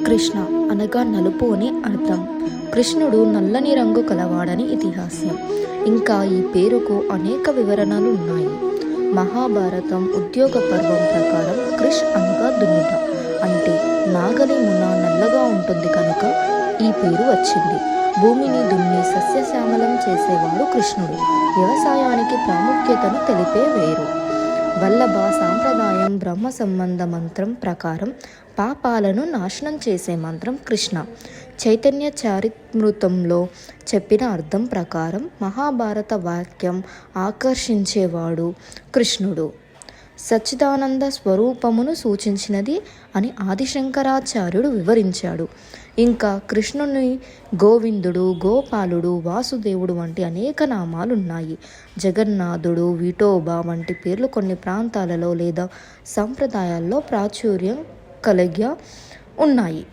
కృష్ణ అనగా నలుపు అని అర్థం. కృష్ణుడు నల్లని రంగు కలవాడని ఇతిహాసం. ఇంకా ఈ పేరుకు అనేక వివరణలు ఉన్నాయి. మహాభారతం ఉద్యోగ పర్వం ప్రకారం కృష్ అనగా దున్నుట, అంటే నాగలి మున నల్లగా ఉంటుంది కనుక ఈ పేరు వచ్చింది. భూమిని దున్ని సస్యశ్యామలం చేసేవాడు కృష్ణుడు. వ్యవసాయానికి ప్రాముఖ్యతను తెలిపే వేరు. వల్లభ సాంప్రదాయం బ్రహ్మ సంబంధ మంత్రం ప్రకారం పాపాలను నాశనం చేసే మంత్రం కృష్ణ. చైతన్య చరిత్మృతంలో చెప్పిన అర్థం ప్రకారం మహాభారత వాక్యం ఆకర్షించేవాడు కృష్ణుడు. సచ్చిదానంద స్వరూపమును సూచించినది అని ఆదిశంకరాచార్యుడు వివరించాడు. ఇంకా కృష్ణుని గోవిందుడు, గోపాలుడు, వాసుదేవుడు వంటి అనేక నామాలున్నాయి. జగన్నాథుడు, విఠోబా వంటి పేర్లు కొన్ని ప్రాంతాలలో లేదా సంప్రదాయాల్లో ప్రాచుర్యం కలిగి ఉన్నాయి.